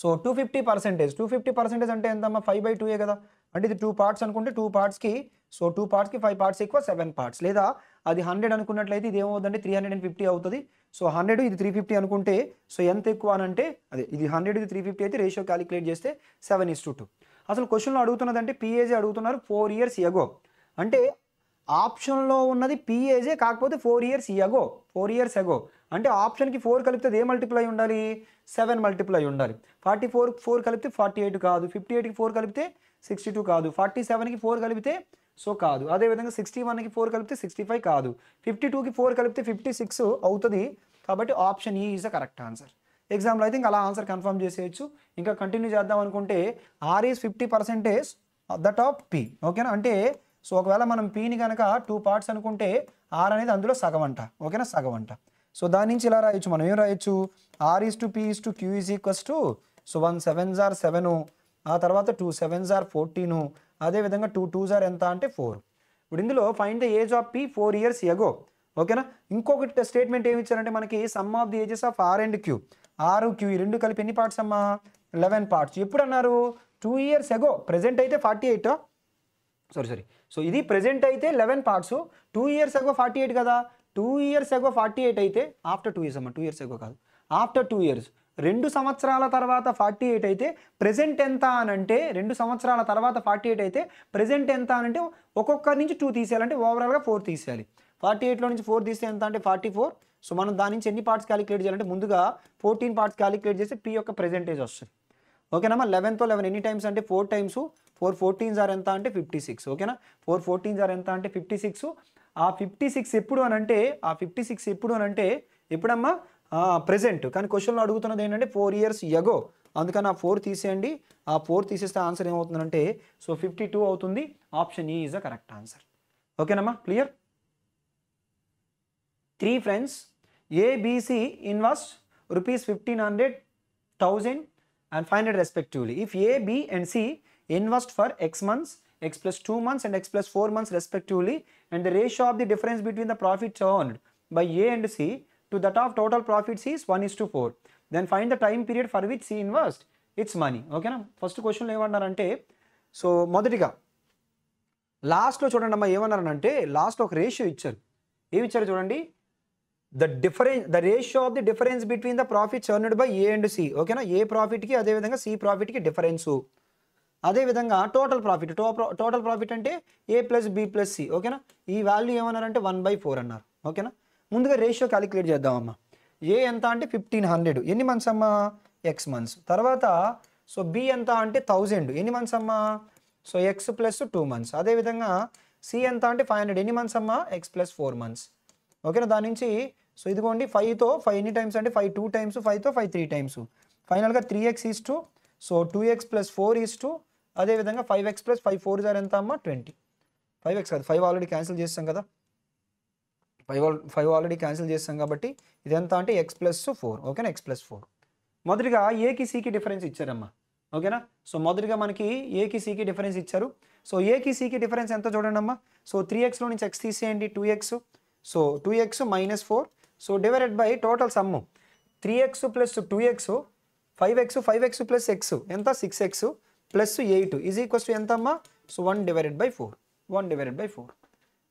So 250% అంటే ఎంతమ్మా 5/2 కదా. అంటే ఇది 2 parts అనుకుంటే 2 partsకి, సో 2 partsకి 5 parts ఎక్కువ 7 parts, లేదా అది 100 అనుకున్నట్లయితే ఇది ఏమవుతుందంటే 350 అవుతుంది. సో 100 ఇది 350 అనుకుంటే సో ఎంత ఎక్కువ అని అంటే అదే ఇది 100 ఇది 350 అయితే రేషియో క్యాలిక్యులేట్ చేస్తే 7:2. అసలు క్వశ్చన్లో అడుగుతున్నదంటే పిఏజే అడుగుతున్నారు 4 years ago. అంటే ఆప్షన్లో ఉన్నది పిఏజే, కాకపోతే 4 years ago. అంటే ఆప్షన్కి 4 కలిపితే ఏ మల్టిప్లై ఉండాలి, 7 మల్టిప్లై ఉండాలి. 44 కలిపితే 48 కాదు, 58కి 4 కలిపితే 62 కాదు, 47కి 4 కలిపితే సో కాదు, అదేవిధంగా 61కి 4 కలిపితే 65 కాదు, 52కి 4 కలిపితే 56 అవుతుంది. కాబట్టి option E is the correct answer. ఎగ్జామ్లో అయితే ఇంకా అలా ఆన్సర్ కన్ఫర్మ్ చేసేయచ్చు. ఇంకా కంటిన్యూ చేద్దాం అనుకుంటే R is 50% that of P, ఓకేనా. అంటే సో ఒకవేళ మనం పీని కనుక 2 parts అనుకుంటే ఆర్ అనేది అందులో సగం అంట, ఓకేనా, సగం అంట. సో దాని నుంచి ఇలా రాయొచ్చు, మనం ఏం రాయొచ్చు, R is to P is to Q is equals to so 1 7s are 7, ఆ తర్వాత 2 7s are 14, అదేవిధంగా 2 2s are ఎంత అంటే 4. ఇప్పుడు ఇందులో find the age of P 4 years ago, ఓకేనా. ఇంకొకటి స్టేట్మెంట్ ఏమి ఇచ్చారంటే మనకి sum of the ages of R and Q, R Q ఈ రెండు కలిపి ఎన్ని పార్ట్స్ అమ్మా 11 parts. ఎప్పుడు అన్నారు 2 years ago. ప్రెజెంట్ అయితే 48, సారీ సో ఇది ప్రెజెంట్ అయితే 11 parts, 2 years ago 48 కదా. 2 years ago 48 అయితే ఆఫ్టర్ 2 years అమ్మా, 2 years ago కాదు, ఆఫ్టర్ 2 years, 2 సంవత్సరాల తర్వాత 48 అయితే ప్రెజెంట్ ఎంత అనంటే 2 సంవత్సరాల తర్వాత 48 అయితే ప్రెజెంట్ ఎంత అనంటే ఒక్కొక్కరి నుంచి 2 తీసేయాలంటే ఓవరాల్గా 4 తీసేయాలి. 48లో నుంచి 4 తీస్తే ఎంత అంటే 44. సో మనం దాని నుంచి ఎన్ని పార్ట్స్ క్యాలిక్యులేట్ చేయాలంటే ముందుగా 14 parts క్యాలిక్యులేట్ చేసి పీ యొక్క ప్రెజెంటేజ్ వస్తుంది, ఓకేనమ్మా. 11తో 11 ఎన్ని టైమ్స్ అంటే 4 times, 4 14s are ఎంత అంటే 56, ఓకేనా. 4 14s are ఎంత అంటే 56. ఆ 56 ఎప్పుడు అనంటే ఎప్పుడమ్మా ప్రెజెంట్. కానీ క్వశ్చన్లో అడుగుతున్నది ఏంటంటే 4 years ago. అందుకని ఆ 4 తీసేయండి, ఆ 4 తీసేస్తే ఆన్సర్ ఏమవుతుందంటే సో 52 అవుతుంది. Option E is the correct answer, ఓకేనమ్మా. Clear. 3 friends ABC invest ₹1500,000 and 500 respectively. If A, B and C invest for X months, X plus 2 months and X plus 4 months respectively, and the ratio of the difference between the profits earned by A and C to that of total profits is 1:4, then find the time period for which C invest its money, ఓకేనా. First క్వశ్చన్లో ఏమన్నారంటే so మొదటిగా లాస్ట్లో చూడండి అమ్మా, ఏమన్నారనంటే లాస్ట్లో ఒక ratio ఇచ్చారు. ఏమి ఇచ్చారు చూడండి, the ratio of the difference between the profits earned by A and C, ఓకేనా. ఏ ప్రాఫిట్కి అదేవిధంగా సి ప్రాఫిట్కి డిఫరెన్సు, అదేవిధంగా టోటల్ ప్రాఫిట్ అంటే A plus B plus C, ఓకేనా. ఈ వాల్యూ ఏమన్నారంటే 1/4 అన్నారు, ఓకేనా. ముందుగా రేషియో క్యాలిక్యులేట్ చేద్దామమ్మా. ఏ ఎంత అంటే 1500, ఎన్ని మంత్స్ అమ్మా ఎక్స్ మంత్స్. తర్వాత సో బి ఎంత అంటే 1000, ఎన్ని మంత్స్ అమ్మా సో ఎక్స్ ప్లస్ 2 months. అదేవిధంగా సి ఎంత అంటే 500, ఎన్ని మంత్స్ అమ్మా ఎక్స్ ప్లస్ 4 months, ఓకేనా. దాని నుంచి సో ఇదిగోండి 5తో 5 ఎన్ని టైమ్స్ అంటే 5 2 times, 5తో 5 3 times. ఫైనల్గా 3x is to so 2x plus 4 is to అదేవిధంగా 5x plus 5 4s are ఎంత అమ్మా 20. 5x కాదు, 5 ఆల్రెడీ క్యాన్సిల్ చేస్తాం కదా, 5 ఆల్రెడీ క్యాన్సిల్ చేస్తాం కాబట్టి ఇది ఎంత అంటే x plus 4, ఓకేనా, x plus 4. మొదటిగా ఏకి సికి డిఫరెన్స్ ఇచ్చారమ్మా, ఓకేనా. సో మొదటిగా మనకి ఏకి సికి డిఫరెన్స్ ఇచ్చారు. సో ఏకి సికి డిఫరెన్స్ ఎంత చూడండి అమ్మా. సో 3xలో నుంచి x తీసేయండి 2x, so 2x minus 4, so divided by total some 3x plus 2x 5x plus x ఎంత 6x plus 8 is equals to ఎంత అమ్మా సో 1/4,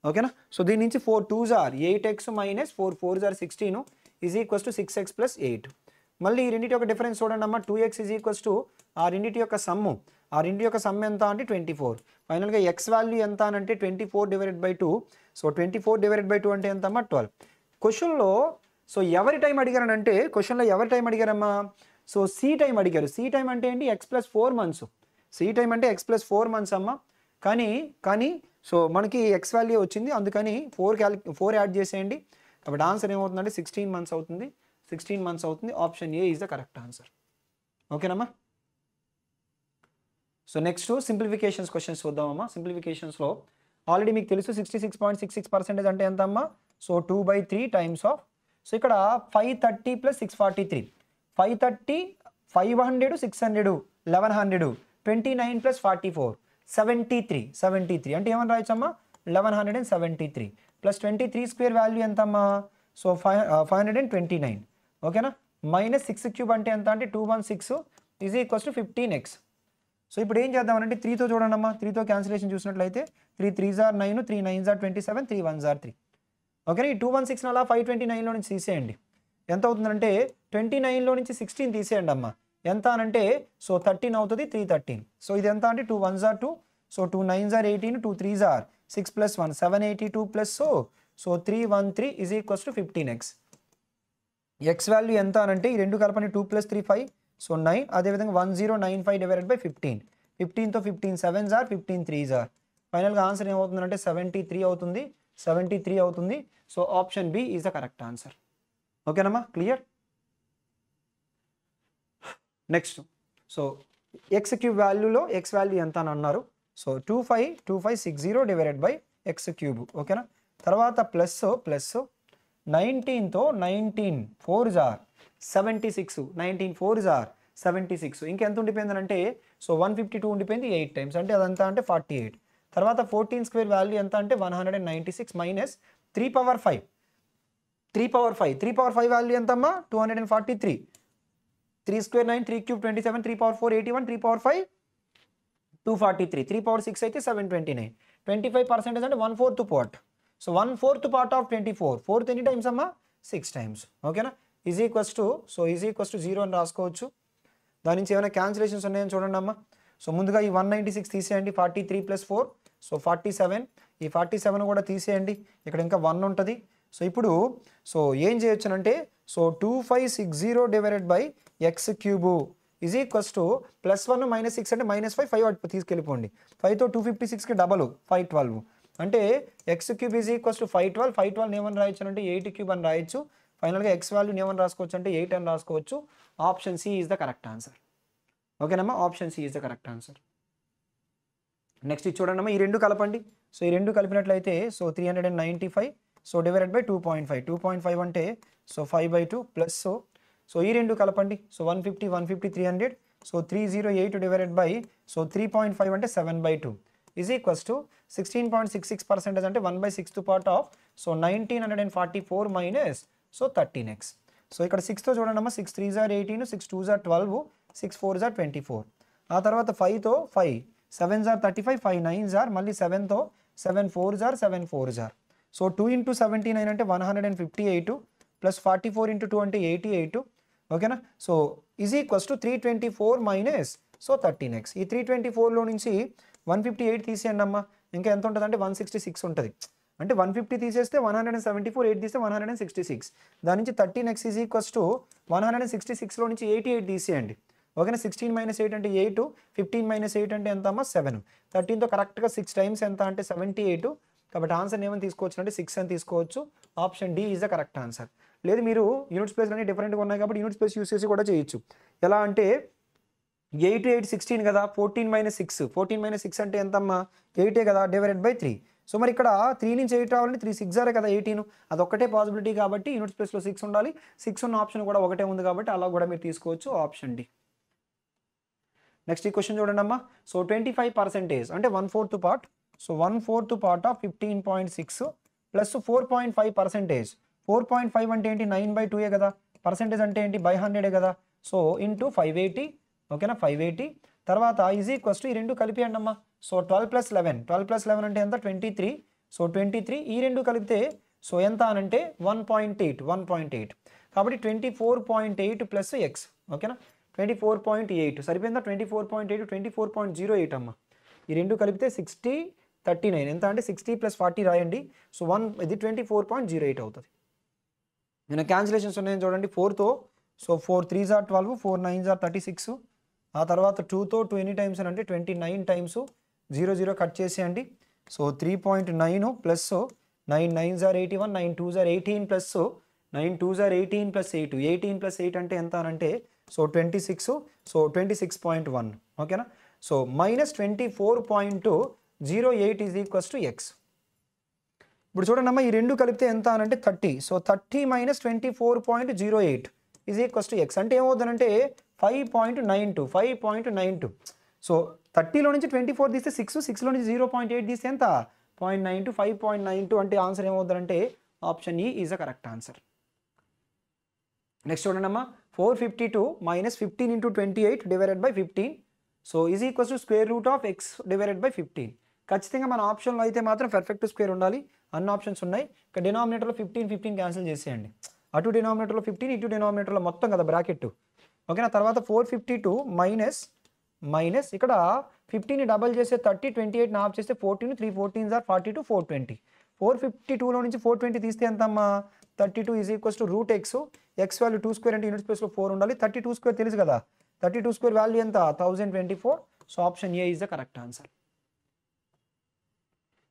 ఓకేనా. సో దీని నుంచి 4 2s are 8x minus 4 4s are 16 is equals to 6x plus 8. మళ్ళీ ఈ రెండింటి యొక్క డిఫరెన్స్ చూడండి అమ్మా 2x ఈజ్ ఈక్వల్స్ టు ఆ రెండింటి యొక్క సమ్ము ఎంత అంటే 24. ఫైనల్గా ఎక్స్ వాల్యూ ఎంత అని అంటే 24/2. సో 24/2 అంటే ఎంత అమ్మా 12. క్వశ్చన్లో సో ఎవరి టైం అడిగారనంటే క్వశ్చన్లో ఎవరి టైం అడిగారమ్మా సో సి టైం అడిగారు. సి టైం అంటే ఏంటి x+4 మంత్స్. సి టైం అంటే x+4 మంత్స్ అమ్మ. కానీ సో మనకి ఎక్స్ వాల్యూ వచ్చింది, అందుకని 4 యాడ్ చేసేయండి. కాబట్టి ఆన్సర్ ఏమవుతుందంటే 16 మంత్స్ అవుతుంది. 16 మంత్స్ అవుతుంది. Option A is the correct answer. ఓకేనమ్మా. సో నెక్స్ట్ సింప్లిఫికేషన్స్ క్వశ్చన్స్ చూద్దామమ్మా. సింప్లిఫికేషన్స్లో ఆల్రెడీ మీకు తెలుసు 66.66% అంటే ఎంత అమ్మా సో 2/3 టైమ్స్ ఆఫ్ సో ఇక్కడ 530 + 643 530 500 600 1100 29 + 44 73 అంటే ఏమని రాయొచ్చమ్మా 1173 ప్లస్ 23² వాల్యూ ఎంత అమ్మా సో 529. ఓకేనా. -6³ అంటే ఎంత అంటే 216 is equals to 15x. So ఇప్పుడు ఏం చేద్దామనంటే 3తో చూడండి అమ్మా. 3తో క్యాన్సిలేషన్ చూసినట్లయితే 3 3s are 9, 3 9s are 27, 3 1s are 3. ఓకేనా. ఈ 216 అలా 529లో నుంచి తీసేయండి. ఎంత అవుతుందంటే 29లో నుంచి 16 తీసేయండి అమ్మా. ఎంత అనంటే సో 13 అవుతుంది, 313. సో ఇది ఎంత అంటే 2 1s are 2, so 2 9s are 18, 2 3s are 6 + 1 782 plus so 313 is equals to 15x. X value ఎంత అనంటే ఈ రెండు కలపని 2 + 3 5 సో 9. అదేవిధంగా 1095/15. 15తో 15 7s are 15 3s are. ఫైనల్గా ఆన్సర్ ఏమవుతుందంటే 73 అవుతుంది. 73 అవుతుంది. So option B is the correct answer. ఓకేనమ్మా, క్లియర్. నెక్స్ట్ సో x³ వాల్యూలో ఎక్స్ వాల్యూ ఎంత అని అన్నారు. So 2560/x³. ఓకేనా. తర్వాత plus 19తో 19 4s are 76, 19 4s are 76. ఇంకెంత ఉండిపోయిందనంటే సో 152 ఉండిపోయింది 8 టైమ్స్ అంటే అదంతా అంటే 48. తర్వాత 14² వాల్యూ ఎంత అంటే 196 మైనస్ 3/5 వాల్యూ ఎంతమ్మా 243. 3² 9, 3³ 27, 3/4 81, 3/5 243, 3/6 అయితే 729. 25% అంటే 1/4 part. So 1/4 part of 24. 4th ఎన్ని టైమ్స్ అమ్మా 6 టైమ్స్. ఓకేనా. ఈజ్ ఈక్వల్స్ టు 0 అని రాసుకోవచ్చు. దాని నుంచి ఏమైనా క్యాన్సిలేషన్స్ ఉన్నాయని చూడండి అమ్మా. సో ముందుగా ఈ 196 తీసేయండి. 43 + 4 సో 47. ఈ 47 కూడా తీసేయండి. ఇక్కడ ఇంకా 1 ఉంటుంది. సో ఇప్పుడు సో ఏం చేయొచ్చునంటే so 2560/x³ is equals to +1 -6 అంటే -5 అటు తీసుకెళ్ళిపోండి. 5తో 256కి డబల్ 512 అంటే x³ ఈజ్ ఈక్వల్స్ టు 512. 512 ఏమని రాయొచ్చు అంటే 8³ అని రాయొచ్చు. ఫైనల్గా ఎక్స్ వాల్యూని ఏమని రాసుకోవచ్చు అంటే 8 అని రాసుకోవచ్చు. Option C is the correct answer. ఓకేనమ్మా, option C is the correct answer. Next ఇది చూడండి అమ్మా. ఈ రెండు కలపండి. సో ఈ రెండు కలిపినట్లయితే సో 395 సో /2.5. 2.5 అంటే సో 5/2 ప్లస్ సో ఈ రెండు కలపండి. సో 150 300 సో 308 సో 3.5 అంటే 7/2 ఈజ్ ఈక్వల్స్ టు 16.66% అంటే 1/6th part of so 1944 minus so 13x. So ఇక్కడ 6తో చూడండి అమ్మా. 6 3s are 18, 6 2s are 12, 6 4s are 24. ఆ తర్వాత 5తో 5 7s are 35, 5 9s are మళ్ళీ 7తో 7 4s are 7 4s are. So 2 × 79 అంటే 158 ప్లస్ 44 × 2 అంటే 88. ఓకేనా. So is equals to 324 minus so 13x. ఈ 324లో నుంచి 158 తీసేయండి అమ్మా. ఇంకా ఎంత ఉంటుంది అంటే 166 ఉంటుంది. అంటే 150 తీసేస్తే 174, 8 తీస్తే 166. దాని నుంచి 13x ఈజ్ ఈక్వల్స్ టు 166లో నుంచి 88 తీసేయండి. ఓకేనా. 16 - 8 అంటే 8, 15 - 8 అంటే ఎంత అమ్మా 7. 13తో కరెక్ట్గా 6 టైమ్స్ ఎంత అంటే 78. కాబట్టి ఆన్సర్ ఏమని తీసుకోవచ్చు అంటే 6 అని తీసుకోవచ్చు. Option D is the correct answer. లేదు మీరు యూనిట్ స్పేస్ అన్ని డిఫరెంట్గా ఉన్నాయి కాబట్టి యూనిట్ స్పేస్ యూస్ చేసి కూడా చేయొచ్చు. ఎలా అంటే 8 8 16 కదా. 14 - 6 అంటే ఎంతమ్మా 8 కదా /3. సో మరి ఇక్కడ 3 నుంచి 8 రావాలంటే 3 6 కదా 18. అదొక్కటే పాసిబిలిటీ కాబట్టి యూనిట్ స్పేస్లో 6 ఉండాలి. 6 ఉన్న ఆప్షన్ కూడా ఒకటే ఉంది కాబట్టి అలా కూడా మీరు తీసుకోవచ్చు. Option D. నెక్స్ట్ ఈ క్వశ్చన్ చూడండి అమ్మా. సో 25% అంటే 1/4 part. So 1/4 part of 15.6 plus 4.5%. 4.5 అంటే ఏంటి 9/2 కదా. పర్సెంటేజ్ అంటే ఏంటి 100 కదా. So into 580. ఓకేనా 580. తర్వాత ఈజ్ ఈక్వల్స్ టు ఈ రెండు కలిపియండి అమ్మా. సో 12 + 11. 12 + 11 అంటే ఎంత 23. సో 23 ఈ రెండు కలిపితే సో ఎంత అనంటే 1.8. కాబట్టి 24.8 ప్లస్ ఎక్స్. ఓకేనా, 24.8 సరిపోయిందా? 24.8 24.08 అమ్మ. ఈ రెండు కలిపితే 39 ఎంత అంటే 60 + 40 రాయండి. సో ఇది 24.08 అవుతుంది. నేను క్యాన్సిలేషన్స్ ఉన్నాయని చూడండి. 4తో so 4 3s are 12, 4 9s are 36. ఆ తర్వాత 2తో 2 ఎన్ని టైమ్స్ అని అంటే 29 టైమ్స్. 0 0 కట్ చేసేయండి. So 3.9 plus 9 9s are 81, 9 2s are 18 plus 9 2s are 18 plus 8, 18 plus 8 అంటే ఎంత అని అంటే సో 26, సో 26.1. ఓకేనా, so -24.08 is equals to X. ఇప్పుడు చూడండి అమ్మ, ఈ రెండు కలిపితే ఎంత అని అంటే 30. So 30 - 24.08 is equals to X. అంటే ఏమవుతుందంటే 5.92. సో 30లో నుంచి 24 తీస్తే 6, 6లో నుంచి 0.8 తీస్తే ఎంత 0.92, 5.92 అంటే ఆన్సర్ ఏమవుతుందంటే option E is a correct answer. Next చూడండి అమ్మ, 452 - 15 × 28 divided by 15 so is equals to square root of X divided by 15. ఖచ్చితంగా మన ఆప్షన్లో అయితే మాత్రం పర్ఫెక్ట్ స్క్వేర్ ఉండాలి. అన్ని ఆప్షన్స్ ఉన్నాయి. ఇక్కడ డినామినేటర్లో 15 క్యాన్సిల్ చేసేయండి. అటు డినామినేటర్లో 15, ఇటు డినామినేటర్లో మొత్తం కదా బ్రాకెట్. ఓకేనా, తర్వాత 452 మైనస్ ఇక్కడ 15ని డబల్ చేస్తే 30, 28ని హాఫ్ చేస్తే 14, 3 14s are 42, 420. 452లో నుంచి 420 తీస్తే ఎంత అమ్మా 32 is equals to root x. X value 2 square అంటే యూనిట్ ప్లేస్లో 4 ఉండాలి. 32 స్క్వేర్ తెలుసు కదా, 32 స్క్వేర్ వాల్యూ ఎంత 1024. So option A is the correct answer.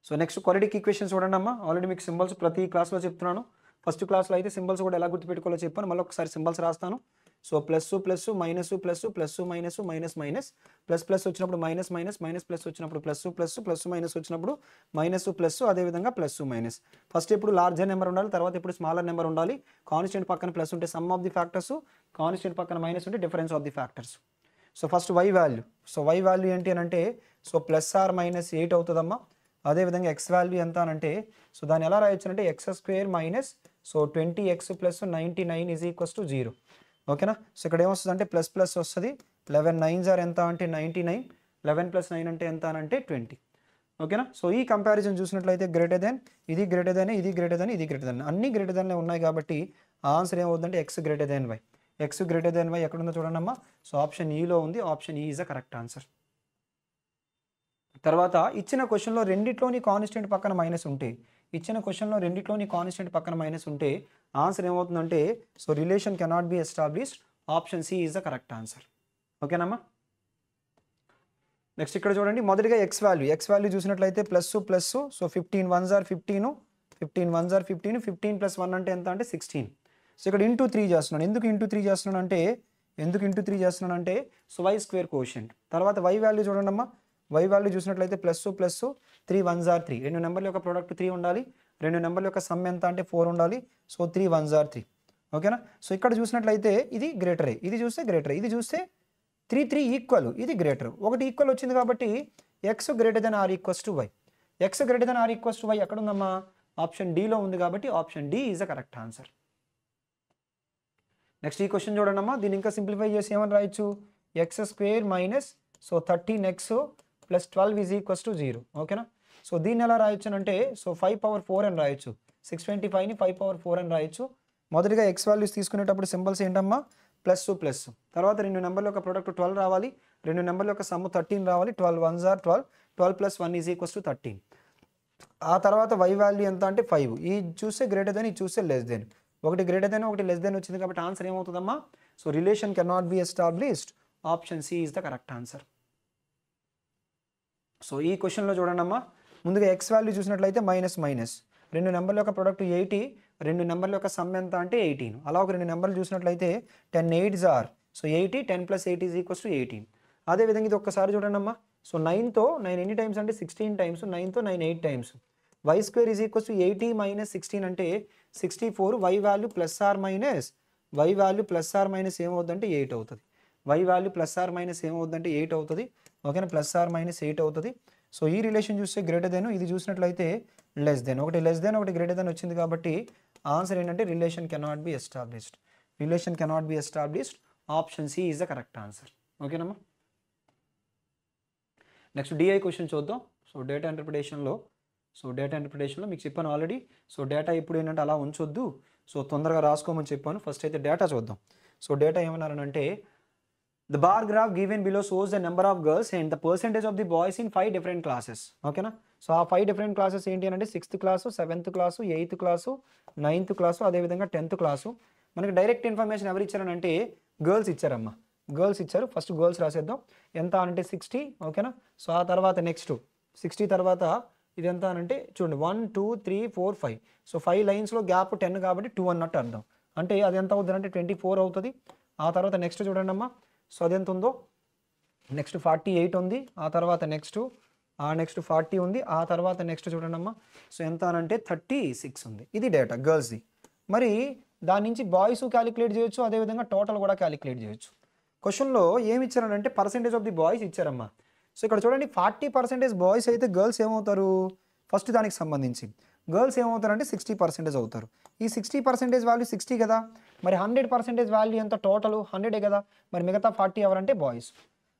So next quadratic equation చూడండి అమ్మా. ఆల్రెడీ మీకు సింబల్స్ ప్రతి క్లాస్లో చెప్తున్నాను. ఫస్ట్ క్లాస్లో అయితే సింబల్స్ కూడా ఎలా గుర్తుపెట్టుకోవాలో చెప్పాను. మళ్ళీ ఒకసారి సింబల్స్ రాస్తాను. So plus plus minus plus plus minus minus minus plus plus వచ్చినప్పుడు మైనస్ మైనస్ మైనస్ ప్లస్ వచ్చినప్పుడు ప్లస్ ప్లస్ ప్లస్ మైనస్ వచ్చినప్పుడు మైనస్ ప్లస్ అదేవిధంగా ప్లస్ మైనస్. ఫస్ట్ ఎప్పుడు లార్జర్ నెంబర్ ఉండాలి, తర్వాత ఎప్పుడు స్మాలర్ నెంబర్ ఉండాలి. కాన్స్టెంట్ పక్కన ప్లస్ ఉంటే sum of the factors, constant పక్కన మైనస్ ఉంటే difference of the factors. So first Y value. So Y value ఏంటి అని అంటే సో +8 అవుతుందమ్మా. అదేవిధంగా ఎక్స్ వాల్యూ ఎంత అని అంటే సో దాన్ని ఎలా రాయొచ్చు అంటే x² minus so 20x + 99 is equals to 0. ఓకేనా, సో ఇక్కడ ఏమొస్తుంది అంటే ప్లస్ ప్లస్ వస్తుంది. 11 9s are ఎంత అంటే 99, 11 + 9 అంటే ఎంత అని అంటే 20. ఓకేనా, సో ఈ కంపారిజన్ చూసినట్లయితే గ్రేటర్ దెన్, ఇది గ్రేటర్ దెన్, ఇది గ్రేటర్ దెన్, ఇది గ్రేటర్ దెన్, అన్ని గ్రేటర్ దెన్లే ఉన్నాయి కాబట్టి ఆన్సర్ ఏమవుతుందంటే x greater than y. x greater than y ఎక్కడుందో చూడండి అమ్మా. సో ఆప్షన్ ఈలో ఉంది. Option E is the correct answer. తర్వాత ఇచ్చిన క్వశ్చన్లో రెండిట్లోని కాన్స్టెంట్ పక్కన మైనస్ ఉంటే, ఆన్సర్ ఏమవుతుందంటే so relation cannot be established. Option C is the correct answer. ఓకేనమ్మా. నెక్స్ట్ ఇక్కడ చూడండి, మొదటిగా ఎక్స్ వాల్యూ చూసినట్లయితే plus plus so 15 1s are 15, 15 1s are 15, 15 + 1 అంటే ఎంత అంటే 16. సో ఇక్కడ ఇంటూ 3 చేస్తున్నాను. ఎందుకు ఇంటూ 3 చేస్తున్నాను అంటే సో y² కోషెంట్. తర్వాత y వాల్యూ చూడండి అమ్మా. y వాల్యూ చూసినట్లయితే ప్లస్ ప్లస్ 3 1s are 3. రెండు నెంబర్ల యొక్క ప్రోడక్ట్ 3 ఉండాలి. రెండు నెంబర్ల యొక్క సమ్ ఎంత అంటే 4 ఉండాలి. So 3 1s are 3. ఓకేనా, సో ఇక్కడ చూసినట్లయితే ఇది గ్రేటరే, ఇది చూస్తే గ్రేటరే, ఇది చూస్తే 3 ఈక్వల్, ఇది గ్రేటర్. ఒకటి ఈక్వల్ వచ్చింది కాబట్టి X greater than or equals to Y. X greater than or equals to Y ఎక్కడ ఉందమ్మా? ఆప్షన్ డీలో ఉంది కాబట్టి option D is the correct answer. Next ఈ క్వశ్చన్ చూడండి అమ్మా. దీన్ని ఇంకా సింప్లిఫై చేసి ఏమని రాయొచ్చు? x² minus so 13x + 12 is equals to 0. ఓకేనా, సో దీన్ని ఎలా రాయొచ్చు అంటే సో 5/4 అని రాయొచ్చు. 625ని 5/4 అని రాయొచ్చు. మొదటిగా ఎక్స్ వాల్యూస్ తీసుకునేటప్పుడు సింబల్స్ ఏంటమ్మా? Plus plus. తర్వాత రెండు నెంబర్ల యొక్క ప్రోడక్ట్ 12 రావాలి. రెండు నెంబర్ల యొక్క సమ్ 13 రావాలి. 12 1s are 12, 12 + 1 is equals to 13. ఆ తర్వాత y వాల్యూ ఎంత అంటే 5. ఈ చూస్తే గ్రేటర్ దెన్, ఇది చూస్తే లెస్ దెన్. ఒకటి గ్రేటర్ దెన్, ఒకటి లెస్ దెన్ వచ్చింది కాబట్టి ఆన్సర్ ఏమవుతుందమ్మా? So relation cannot be established. Option C is the correct answer. So ఈ క్వశ్చన్లో చూడండి అమ్మా. ముందుగా ఎక్స్ వాల్యూ చూసినట్లయితే మైనస్ రెండు నెంబర్ల యొక్క ప్రోడక్ట్ 80, రెండు నెంబర్ల యొక్క సమ్ ఎంత అంటే 18. అలా ఒక రెండు నెంబర్లు చూసినట్లయితే 10 8s are so 80, 10 + 8 is equals to 18. అదేవిధంగా ఇది ఒక్కసారి చూడండి అమ్మా. సో 9తో 9 ఎన్ని టైమ్స్ అంటే 16 టైమ్స్, 9తో 9 8 times. y² is equals to 80 - 16 అంటే 64. y value plus or minus ఏమవుతుందంటే 8 అవుతుంది. y value plus or minus ఏమవుతుందంటే 8 అవుతుంది. ఓకేనా, ప్లస్ ఆర్ మైనస్ 8 అవుతుంది. సో ఈ రిలేషన్ చూస్తే గ్రేటర్ దెన్, ఇది చూసినట్లయితే లెస్ దెన్. ఒకటి లెస్ దెన్, ఒకటి గ్రేటర్ దెన్ వచ్చింది కాబట్టి ఆన్సర్ ఏంటంటే relation cannot be established. Option C is the correct answer. ఓకేనమ్మా. నెక్స్ట్ డిఐ క్వశ్చన్ చూద్దాం. సో డేటా ఇంటర్ప్రిటేషన్లో సో డేటా ఇంటర్ప్రిటేషన్లో మీకు చెప్పాను ఆల్రెడీ. సో డేటా ఇప్పుడు ఏంటంటే అలా ఉంచొద్దు, సో తొందరగా రాసుకోమని చెప్పాను. ఫస్ట్ అయితే డేటా చూద్దాం. సో డేటా ఏమన్నారనంటే the bar graph given below shows the number of girls and the percentage of the boys in 5 different classes. ఓకేనా. సో ఆ 5 డిఫరెంట్ క్లాసెస్ ఏంటి అంటే 6th class, 7th class, 8th class, 9th class, అదేవిధంగా 10th class. మనకి direct information ఎవరు ఇచ్చారనంటే girls ఇచ్చారమ్మా, girls ఇచ్చారు. ఫస్ట్ గర్ల్స్ రాసేద్దాం. ఎంత అంటే 60. ఓకేనా. సో ఆ తర్వాత నెక్స్ట్ 60 తర్వాత ఇది ఎంత అంటే చూడండి 1 2 3 4 5. సో 5 లైన్స్లో గ్యాప్ 10 కాబట్టి 2 అన్నట్టు అర్థం. అంటే అది ఎంత అవుతుంది అంటే 24 అవుతుంది. ఆ తర్వాత నెక్స్ట్ చూడండి అమ్మా. సో అది ఎంత ఉందో నెక్స్ట్ 48 ఉంది. ఆ తర్వాత నెక్స్ట్ 40 ఉంది. ఆ తర్వాత నెక్స్ట్ చూడండి అమ్మా. సో ఎంత అంటే 36 ఉంది. ఇది డేటా గర్ల్స్ది. మరి దాని నుంచి బాయ్స్ క్యాలిక్యులేట్ చేయొచ్చు, అదేవిధంగా టోటల్ కూడా క్యాలిక్యులేట్ చేయొచ్చు. క్వశ్చన్లో ఏమి ఇచ్చారనంటే పర్సెంటేజ్ ఆఫ్ ది బాయ్స్ ఇచ్చారమ్మా. సో ఇక్కడ చూడండి 40% బాయ్స్ అయితే గర్ల్స్ ఏమవుతారు, ఫస్ట్ దానికి సంబంధించి గర్ల్స్ ఏమవుతారంటే 60% అవుతారు. ఈ 60% వాల్యూ 60 కదా, మరి 100% వాల్యూ ఎంత టోటల్ 100 కదా, మరి మిగతా 40 ఎవరంటే బాయ్స్.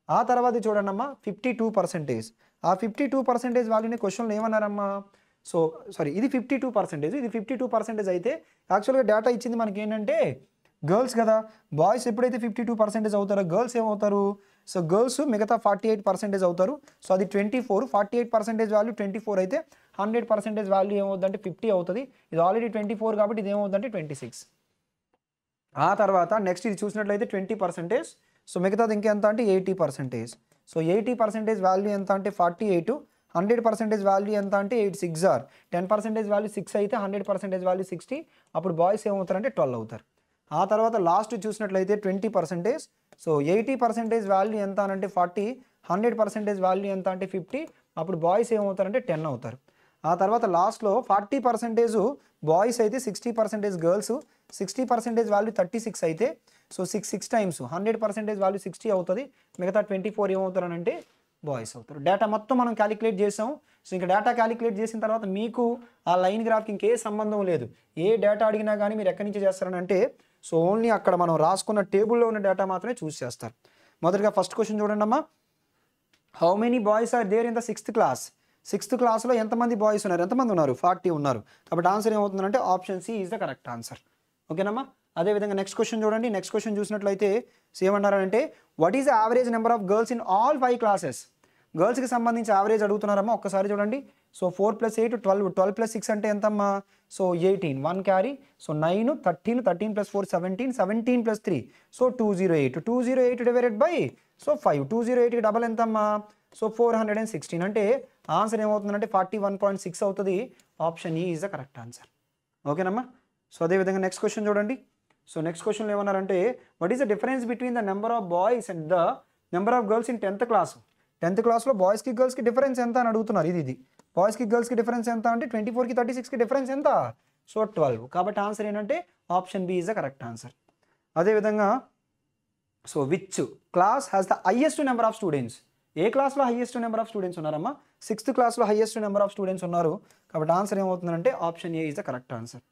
ఆ తర్వాత చూడండి అమ్మా 52%. ఆ 52% వాల్యూని క్వశ్చన్లో ఏమన్నారమ్మా. సో సారీ ఇది 52%, ఇది 52% అయితే యాక్చువల్గా డేటా ఇచ్చింది మనకి ఏంటంటే గర్ల్స్ కదా. బాయ్స్ ఎప్పుడైతే 52% అవుతారో గర్ల్స్ ఏమవుతారు, సో గర్ల్స్ మిగతా 48% అవుతారు. సో అది 24, 48% వాల్యూ 24 అయితే 100% వాల్యూ ఏమవుతుందంటే 50 అవుతుంది. ఇది ఆల్రెడీ 24 కాబట్టి ఇది ఏమవుతుందంటే 26. ఆ తర్వాత నెక్స్ట్ ఇది చూసినట్లయితే 20%. సో మిగతాది ఇంకెంత అంటే 80%. సో 80% వాల్యూ ఎంత అంటే 48, 100% వాల్యూ ఎంత అంటే 8 6 ఆర్ 10% వాల్యూ 6 అయితే 100% వాల్యూ 60. అప్పుడు బాయ్స్ ఏమవుతారంటే 12 అవుతారు. ఆ తర్వాత లాస్ట్ చూసినట్లయితే 20%. సో 80% వాల్యూ ఎంత అంటే 40, 100% వాల్యూ ఎంత అంటే 50. అప్పుడు బాయ్స్ ఏమవుతారంటే 10 అవుతారు. ఆ తర్వాత లాస్ట్లో 40% బాయ్స్ అయితే 60% గర్ల్స్, 60% వాల్యూ 36 అయితే సో 6 టైమ్స్ 100% వాల్యూ 60 అవుతుంది. మిగతా 24 ఏమవుతారనంటే బాయ్స్ అవుతారు. డేటా మొత్తం మనం క్యాలిక్యులేట్ చేసాం. సో ఇంకా డేటా క్యాలిక్యులేట్ చేసిన తర్వాత మీకు ఆ లైన్ గ్రాఫ్కి ఇంకే సంబంధం లేదు. ఏ డేటా అడిగినా కానీ మీరు ఎక్కడి నుంచి చేస్తారనంటే సో ఓన్లీ అక్కడ మనం రాసుకున్న టేబుల్లో ఉన్న డేటా మాత్రమే చూస్ చేస్తారు. మొదటిగా ఫస్ట్ క్వశ్చన్ చూడండి అమ్మా. How many boys are there in the 6th class. 6th క్లాస్లో ఎంతమంది బాయ్స్ ఉన్నారు, ఎంతమంది ఉన్నారు 40 ఉన్నారు. కాబట్టి ఆన్సర్ ఏమవుతుందంటే option C is the correct answer. ఓకేనమ్మా. అదేవిధంగా నెక్స్ట్ క్వశ్చన్ చూడండి. నెక్స్ట్ క్వశ్చన్ చూసినట్లయితే ఏమన్నారంటే what is the average number of girls in all 5 classes. గర్ల్స్కి సంబంధించి యావరేజ్ అడుగుతున్నారమ్మా. ఒక్కసారి చూడండి. సో 4 + 8 12, 12 + 6 అంటే ఎంతమ్మా. So 18, 1 carry. So 9, 13, 13 + 4 17, 17 + 3 so 208, 208 divided by so 5, 208కి డబల్ ఎంతమ్మా. సో 416 అంటే ఆన్సర్ ఏమవుతుందంటే 41.6 అవుతుంది. Option E is the correct answer. ఓకేనమ్మా. సో అదేవిధంగా నెక్స్ట్ క్వశ్చన్ చూడండి. సో నెక్స్ట్ క్వశ్చన్లో ఏమన్నారంటే what is the difference between the number of boys and the number of girls in 10th class. 10th క్లాస్లో బాయ్స్కి గర్ల్స్కి డిఫరెన్స్ ఎంత అని అడుగుతున్నారు. ఇది బాయ్స్కి గర్ల్స్కి డిఫరెన్స్ ఎంత అంటే 24కి 36కి డిఫరెన్స్ ఎంత. సో 12. కాబట్టి ఆన్సర్ ఏంటంటే option B is the correct answer. అదేవిధంగా so which class has the highest number of students. ఏ క్లాస్లో హైయెస్ట్ నెంబర్ ఆఫ్ స్టూడెంట్స్ ఉన్నారమ్మా. 6th క్లాస్లో హైయెస్ట్ నెంబర్ ఆఫ్ స్టూడెంట్స్ ఉన్నారు. కాబట్టి ఆన్సర్ ఏమవుతుందంటే option A is the correct answer.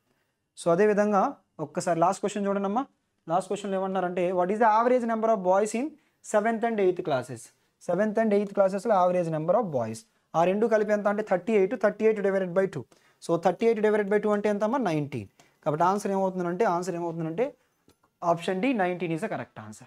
So అదేవిధంగా ఒక్కసారి లాస్ట్ క్వశ్చన్ చూడండి అమ్మా. లాస్ట్ క్వశ్చన్లో ఏమన్నారంటే what is the average number of boys in 7th and 8th classes. 7th and 8th క్లాసెస్లో యావరేజ్ నెంబర్ ఆఫ్ బాయ్స్. ఆ రెండు కలిపి ఎంత అంటే 38 divided by 2. So 38 divided by 2 అంటే ఎంతమ్మా 19. కాబట్టి ఆన్సర్ ఏమవుతుందంటే option D 19 is the correct answer.